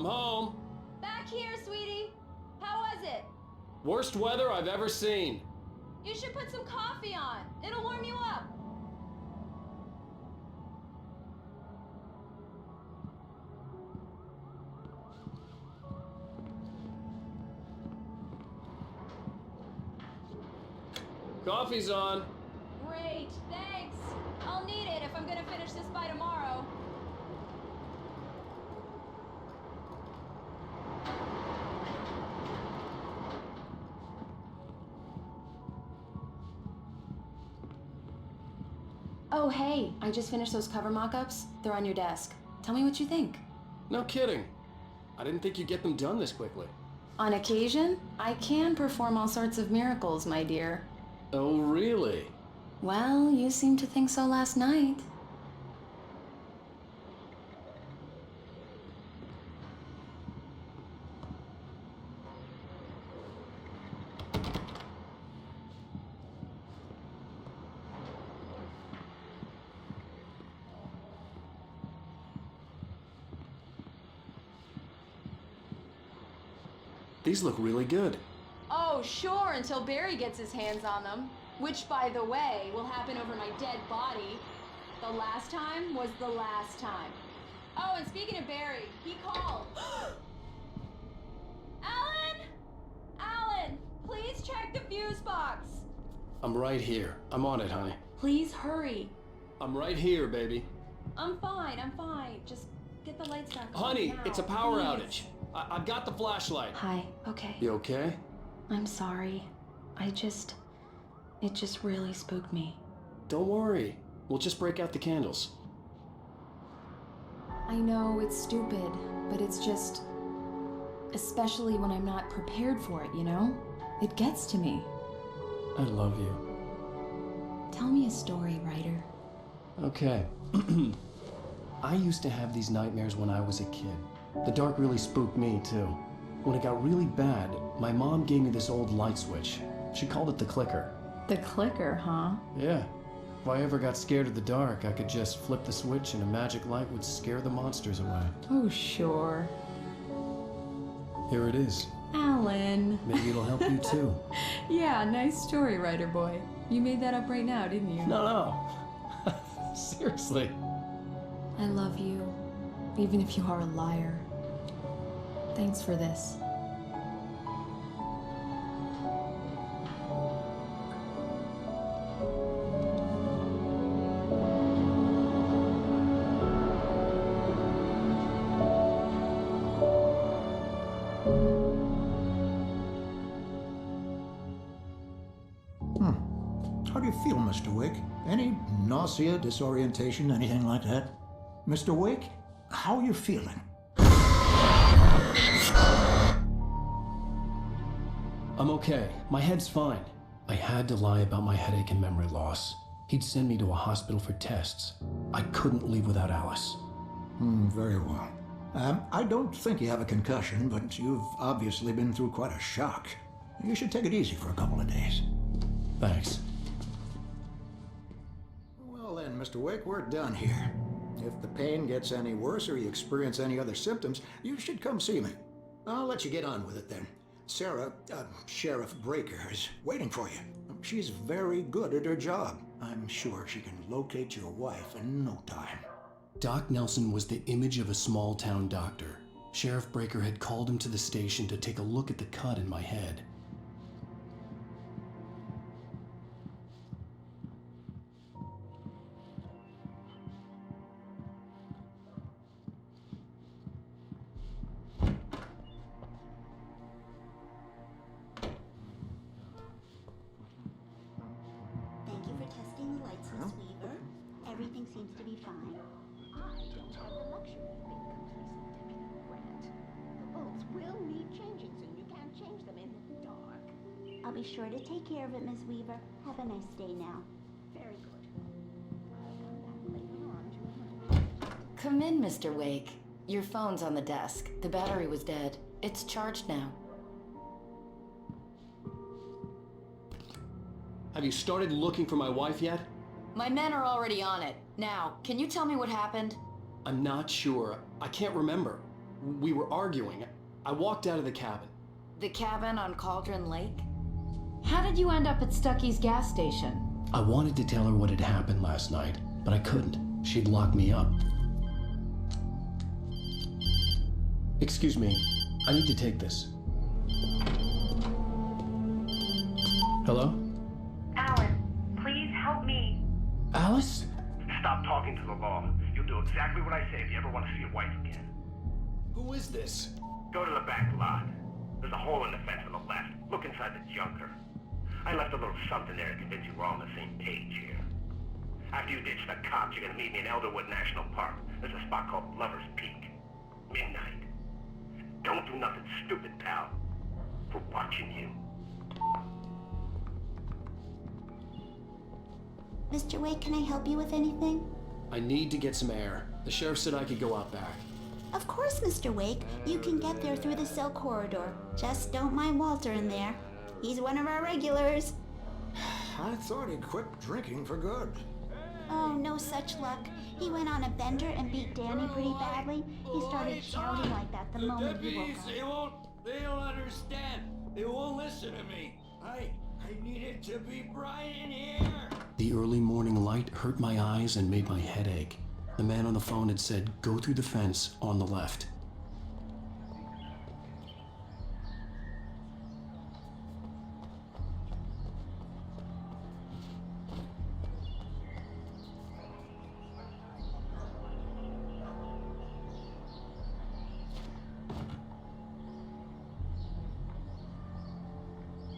I'm home. Back here, sweetie. How was it? Worst weather I've ever seen. You should put some coffee on. It'll warm you up. Coffee's on. Great, thanks. I'll need it if I'm gonna finish this by tomorrow. Oh, hey, I just finished those cover mock-ups. They're on your desk. Tell me what you think. No kidding. I didn't think you'd get them done this quickly. On occasion, I can perform all sorts of miracles, my dear. Oh, really? Well, you seemed to think so last night. These look really good. Oh, sure, until Barry gets his hands on them. Which, by the way, will happen over my dead body. The last time was the last time. Oh, and speaking of Barry, he called. Alan! Alan, please check the fuse box. I'm right here. I'm on it, honey. Please hurry. I'm right here, baby. I'm fine, I'm fine. Just get the lights back on Honey, now, it's a power please. outage. I've got the flashlight. Hi, okay. You okay? I'm sorry. It just really spooked me. Don't worry. We'll just break out the candles. I know it's stupid, but it's just... especially when I'm not prepared for it, you know? It gets to me. I love you. Tell me a story, writer. Okay. I used to have these nightmares when I was a kid. The dark really spooked me, too. When it got really bad, my mom gave me this old light switch. She called it the clicker. The clicker, huh? Yeah. If I ever got scared of the dark, I could just flip the switch and a magic light would scare the monsters away. Oh, sure. Here it is. Alan. Maybe it'll help you, too. Yeah, nice story, writer boy. You made that up right now, didn't you? No. Seriously. I love you, even if you are a liar. Thanks for this. How do you feel, Mr. Wake? Any nausea, disorientation, anything like that? Mr. Wake, how are you feeling? I'm okay. My head's fine. I had to lie about my headache and memory loss. He'd send me to a hospital for tests. I couldn't leave without Alice. Very well. I don't think you have a concussion, but you've obviously been through quite a shock. You should take it easy for a couple of days. Thanks. Well then, Mr. Wake, we're done here. If the pain gets any worse or you experience any other symptoms, you should come see me. I'll let you get on with it then. Sarah, Sheriff Breaker, is waiting for you. She's very good at her job. I'm sure she can locate your wife in no time. Doc Nelson was the image of a small-town doctor. Sheriff Breaker had called him to the station to take a look at the cut in my head. Thank you for testing the lights, Miss Weaver. Everything seems to be fine. I don't have the luxury of being completely deputy Grant. The bulbs will need changing soon. You can't change them in the dark. I'll be sure to take care of it, Miss Weaver. Have a nice day now. Very good. I'll come back later on to... Come in, Mr. Wake. Your phone's on the desk. The battery was dead. It's charged now. Have you started looking for my wife yet? My men are already on it. Now, can you tell me what happened? I'm not sure. I can't remember. We were arguing. I walked out of the cabin. The cabin on Cauldron Lake? How did you end up at Stucky's gas station? I wanted to tell her what had happened last night, but I couldn't. She'd lock me up. Excuse me. I need to take this. Hello? Alice, please help me. Alice? Stop talking to the law. You'll do exactly what I say if you ever want to see your wife again. Who is this? Go to the back lot. There's a hole in the fence on the left. Look inside the junker. I left a little something there to convince you we're all on the same page here. After you ditch the cops, you're gonna meet me in Elderwood National Park. There's a spot called Lover's Peak. Midnight. Don't do nothing stupid, pal. We're watching you. Mr. Wake, can I help you with anything? I need to get some air. The sheriff said I could go out back. Of course, Mr. Wake. You can get there through the cell corridor. Just don't mind Walter in there. He's one of our regulars. I thought he'd quit drinking for good. Oh, no such luck. He went on a bender and beat Danny pretty badly. He started shouting like that the moment he woke up. They don't understand. They won't listen to me. I needed to be bright in here. The early morning light hurt my eyes and made my head ache. The man on the phone had said, go through the fence on the left.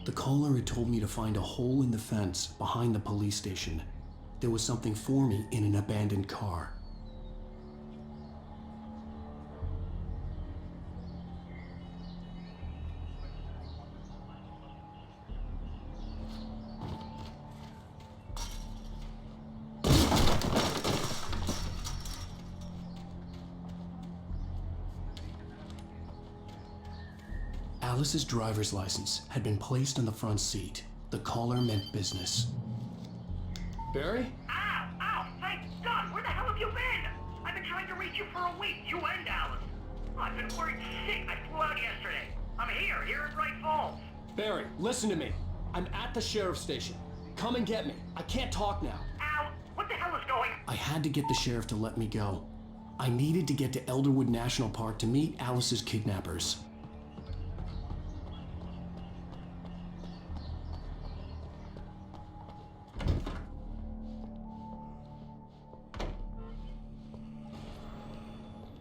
The caller had told me to find a hole in the fence behind the police station. There was something for me in an abandoned car. Alice's driver's license had been placed on the front seat. The caller meant business. Barry? Ow! Ow! Thank God! Where the hell have you been? I've been trying to reach you for a week, you and Alice. I've been worried sick. I flew out yesterday. I'm here in Bright Falls. Barry, listen to me. I'm at the sheriff's station. Come and get me. I can't talk now. Ow! What the hell is going on? I had to get the sheriff to let me go. I needed to get to Elderwood National Park to meet Alice's kidnappers.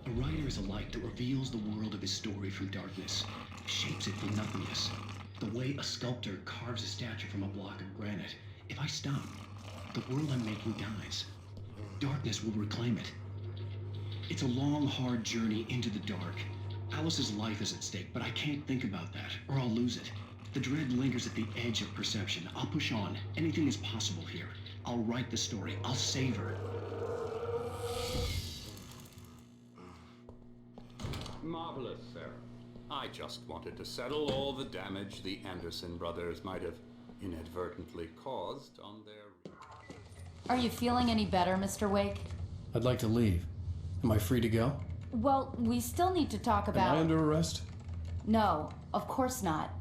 A writer is a light that reveals the world of his story from darkness, shapes it from nothingness. The way a sculptor carves a statue from a block of granite. If I stop, the world I'm making dies. Darkness will reclaim it. It's a long, hard journey into the dark. Alice's life is at stake, but I can't think about that, or I'll lose it. The dread lingers at the edge of perception. I'll push on. Anything is possible here. I'll write the story. I'll save her. Marvelous, Sarah. I just wanted to settle all the damage the Anderson brothers might have inadvertently caused on their... Are you feeling any better, Mr. Wake? I'd like to leave. Am I free to go? Well, we still need to talk about... Am I under arrest? No, of course not.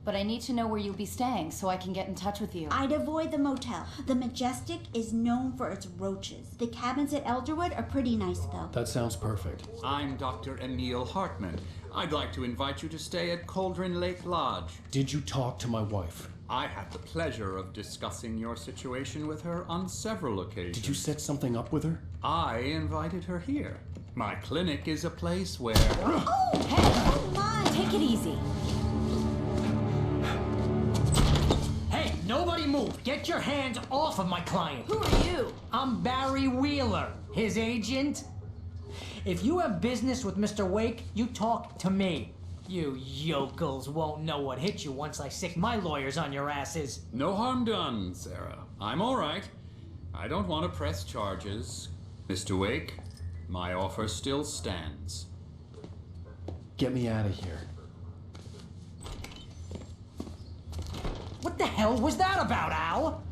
But I need to know where you'll be staying so I can get in touch with you. I'd avoid the motel. The Majestic is known for its roaches. The cabins at Elderwood are pretty nice, though. That sounds perfect. I'm Dr. Emil Hartman. I'd like to invite you to stay at Cauldron Lake Lodge. Did you talk to my wife? I had the pleasure of discussing your situation with her on several occasions. Did you set something up with her? I invited her here. My clinic is a place where... Oh, hey, come on! Take it easy. Hey, nobody move! Get your hands off of my client! Who are you? I'm Barry Wheeler, his agent. If you have business with Mr. Wake, you talk to me. You yokels won't know what hit you once I sick my lawyers on your asses. No harm done, Sarah. I'm all right. I don't want to press charges. Mr. Wake, my offer still stands. Get me out of here. What the hell was that about, Al?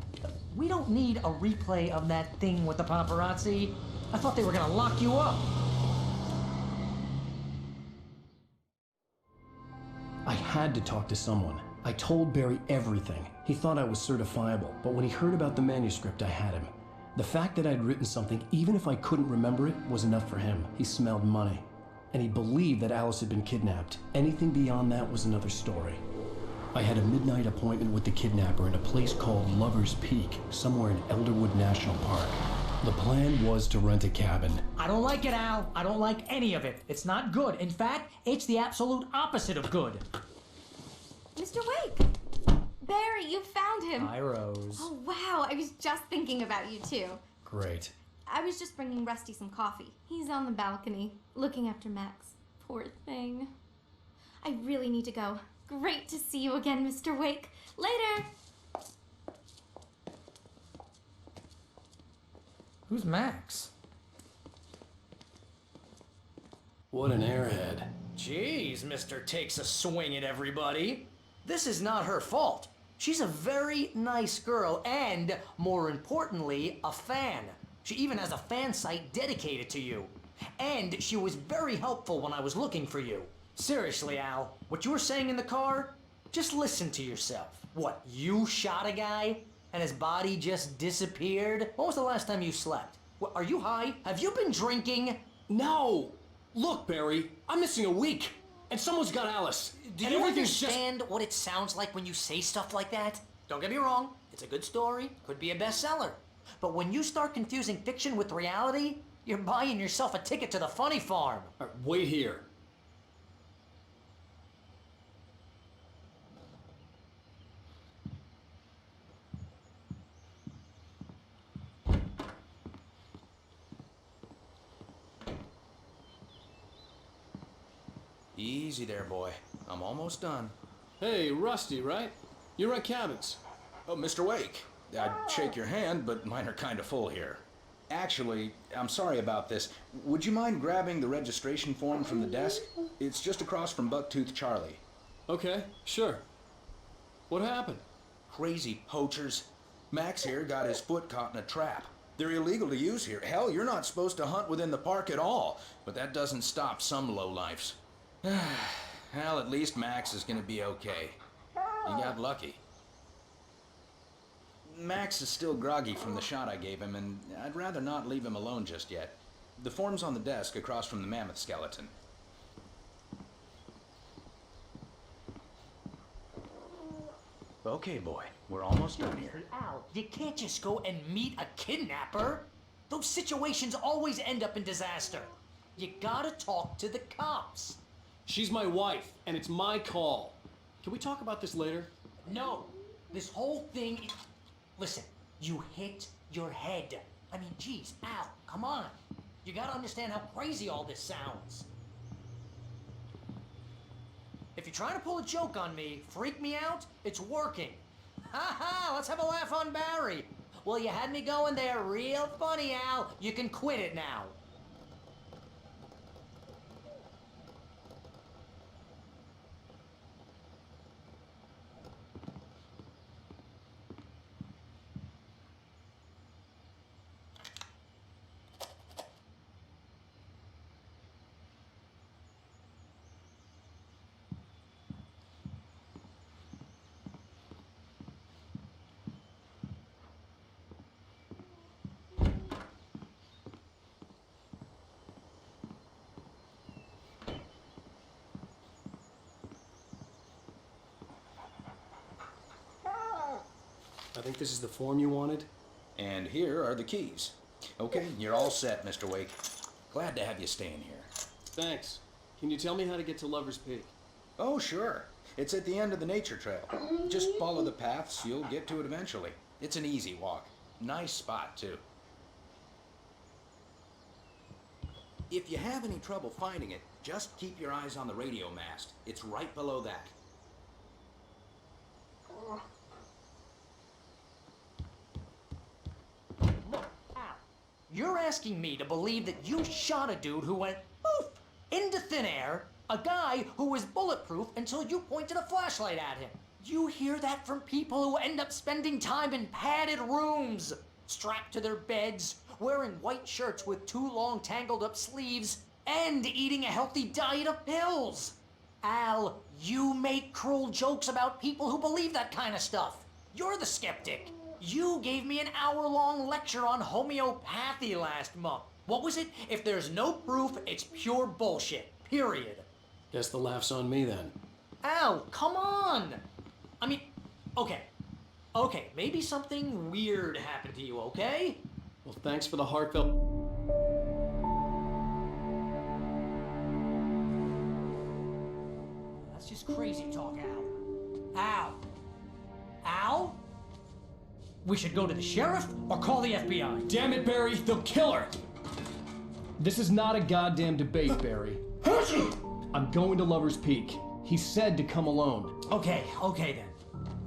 We don't need a replay of that thing with the paparazzi. I thought they were gonna lock you up. had to talk to someone. I told Barry everything. He thought I was certifiable, but when he heard about the manuscript, I had him. The fact that I'd written something, even if I couldn't remember it, was enough for him. He smelled money. And he believed that Alice had been kidnapped. Anything beyond that was another story. I had a midnight appointment with the kidnapper in a place called Lover's Peak, somewhere in Elderwood National Park. The plan was to rent a cabin. I don't like it, Al. I don't like any of it. It's not good. In fact, it's the absolute opposite of good. Mr. Wake! Barry, you found him! Hi, Rose. Oh, wow. I was just thinking about you, too. Great. I was just bringing Rusty some coffee. He's on the balcony, looking after Max. Poor thing. I really need to go. Great to see you again, Mr. Wake. Later! Who's Max? What an airhead. Jeez, Mr. Takes a swing at everybody. This is not her fault. She's a very nice girl and, more importantly, a fan. She even has a fan site dedicated to you. And she was very helpful when I was looking for you. Seriously, Al, what you were saying in the car? Just listen to yourself. What, you shot a guy and his body just disappeared? When was the last time you slept? What, are you high? Have you been drinking? No! Look, Barry, I'm missing a week, and someone's got Alice. Do you understand what it sounds like when you say stuff like that? Don't get me wrong, it's a good story, could be a bestseller. But when you start confusing fiction with reality, you're buying yourself a ticket to the funny farm. Wait here. Easy there, boy. I'm almost done. Hey, Rusty, right? You rent cabins. Oh, Mr. Wake. I'd shake your hand, but mine are kind of full here. Actually, I'm sorry about this. Would you mind grabbing the registration form from the desk? It's just across from Bucktooth Charlie. Okay, sure. What happened? Crazy poachers. Max here got his foot caught in a trap. They're illegal to use here. Hell, you're not supposed to hunt within the park at all. But that doesn't stop some lowlifes. Well, at least Max is gonna be okay. He got lucky. Max is still groggy from the shot I gave him, and I'd rather not leave him alone just yet. The form's on the desk across from the mammoth skeleton. Okay, boy. We're almost done here. Al, you can't just go and meet a kidnapper. Those situations always end up in disaster. You gotta talk to the cops. She's my wife, and it's my call. Can we talk about this later? No, this whole thing is... Listen, you hit your head. I mean, geez, Al, come on. You gotta understand how crazy all this sounds. If you're trying to pull a joke on me, freak me out, it's working. Ha ha, let's have a laugh on Barry. Well, you had me going there real funny, Al. You can quit it now. I think this is the form you wanted. And here are the keys. Okay, you're all set, Mr. Wake. Glad to have you staying here. Thanks. Can you tell me how to get to Lover's Peak? Oh, sure. It's at the end of the nature trail. Just follow the paths, you'll get to it eventually. It's an easy walk. Nice spot, too. If you have any trouble finding it, just keep your eyes on the radio mast. It's right below that. You're asking me to believe that you shot a dude who went poof into thin air, a guy who was bulletproof until you pointed a flashlight at him. You hear that from people who end up spending time in padded rooms, strapped to their beds, wearing white shirts with too long tangled up sleeves, and eating a healthy diet of pills. Al, you make cruel jokes about people who believe that kind of stuff. You're the skeptic. You gave me an hour-long lecture on homeopathy last month. What was it? If there's no proof, it's pure bullshit. Period. Guess the laugh's on me then. Al, come on! I mean, okay, maybe something weird happened to you, okay? Well, thanks for the heartfelt... That's just crazy talk, Al. Al? We should go to the sheriff or call the FBI. Damn it, Barry, they'll kill her! This is not a goddamn debate, Barry. I'm going to Lover's Peak. He said to come alone. Okay then.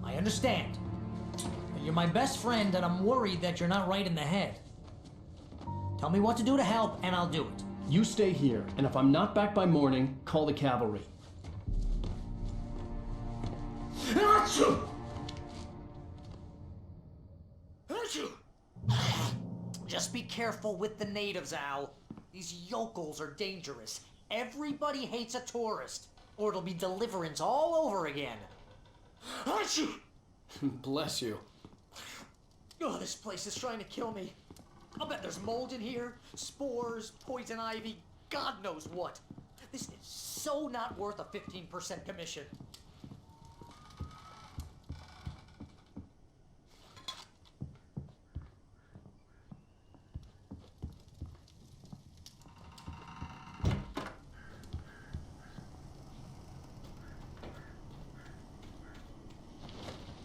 I understand. You're my best friend and I'm worried that you're not right in the head. Tell me what to do to help and I'll do it. You stay here, and if I'm not back by morning, call the cavalry. Just be careful with the natives, Al. These yokels are dangerous. Everybody hates a tourist, or it'll be Deliverance all over again. Bless you. Oh, this place is trying to kill me. I'll bet there's mold in here, spores, poison ivy, God knows what. This is so not worth a 15% commission.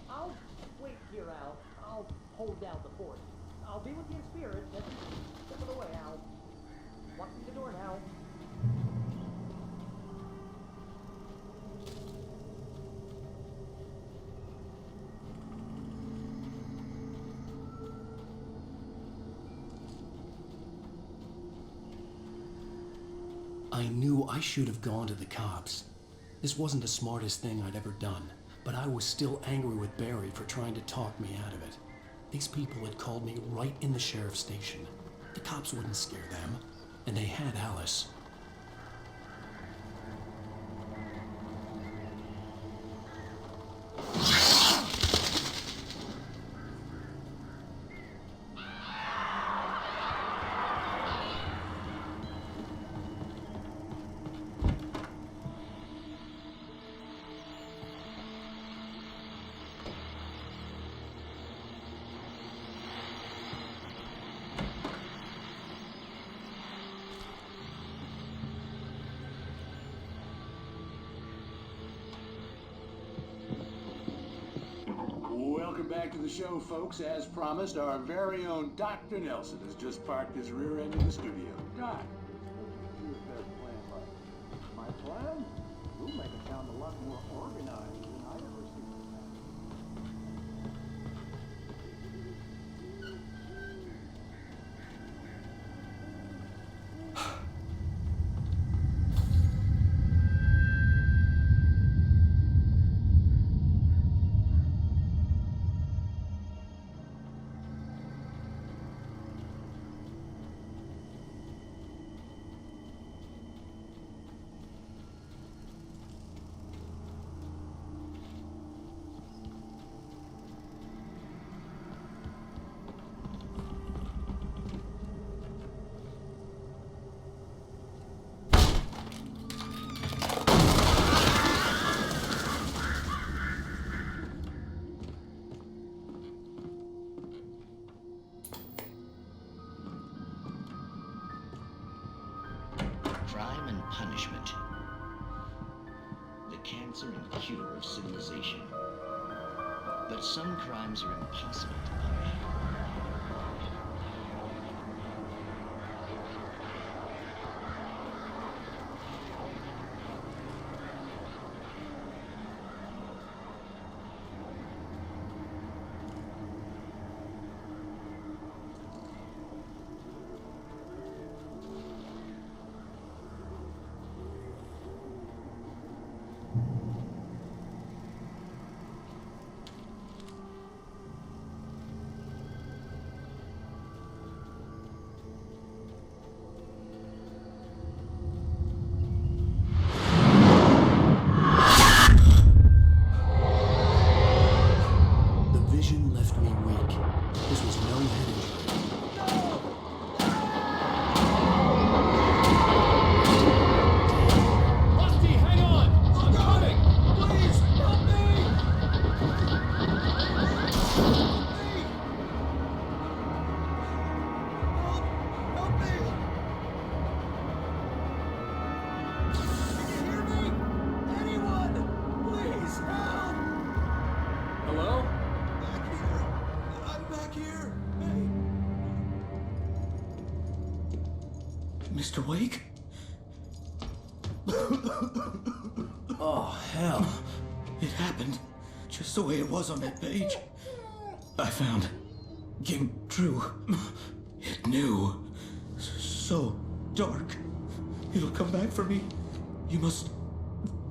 I'll wait here, Al. I'll hold down the fort. I'll be with you in spirit. Every step of the way, Al. Walk through the door now. I knew I should have gone to the cops. This wasn't the smartest thing I'd ever done, but I was still angry with Barry for trying to talk me out of it. These people had called me right in the sheriff's station. The cops wouldn't scare them, and they had Alice. Welcome back to the show, folks. As promised, our very own Dr. Nelson has just parked his rear end in the studio. Doc, what's your best plan like? My plan? We'll make it sound a lot more organized than I've ever seen it. Crime and punishment. The cancer and cure of civilization. But some crimes are impossible to punish. Mr. Wake? Oh, hell. It happened just the way it was on that page. I found. Came true. It knew. So dark. It'll come back for me. You must...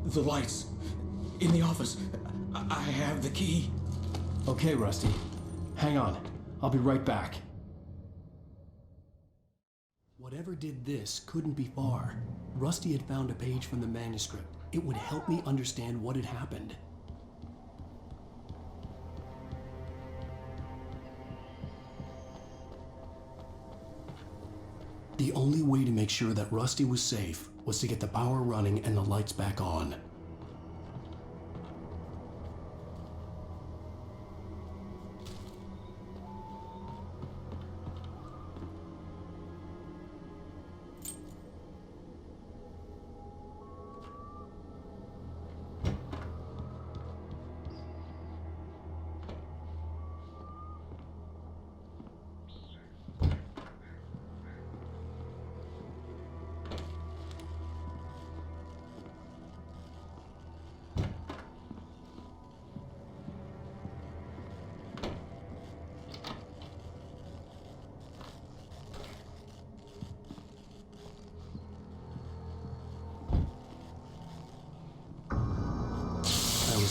The lights. In the office. I have the key. Okay, Rusty. Hang on. I'll be right back. Whatever did this couldn't be far. Rusty had found a page from the manuscript. It would help me understand what had happened. The only way to make sure that Rusty was safe was to get the power running and the lights back on.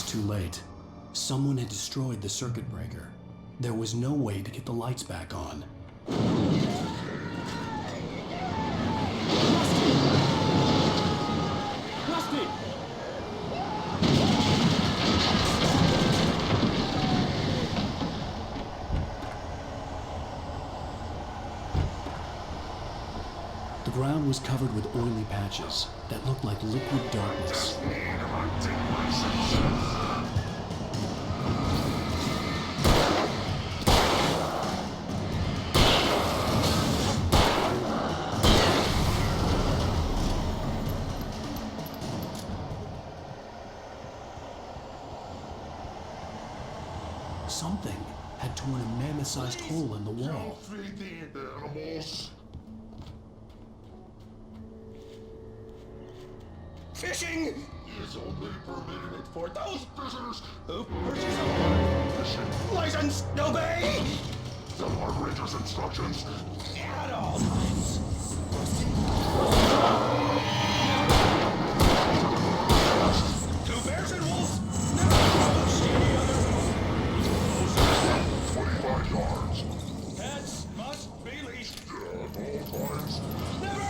Too late. Someone had destroyed the circuit breaker. There was no way to get the lights back on. Rusty! The ground was covered with oily patches that looked like liquid darkness. Something had torn a mammoth-sized hole in the wall. Feed the animals. Fishing is only permitted for those visitors who purchase a fishing license. Obey the moderator's instructions at all times. Two bears and wolves never approach any other. 25 yards. Pets must be leashed. At all times. Never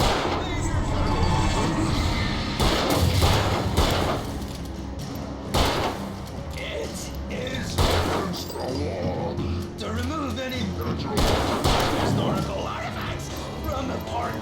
leave your family. It is against the law to remove any historical artifacts from the park.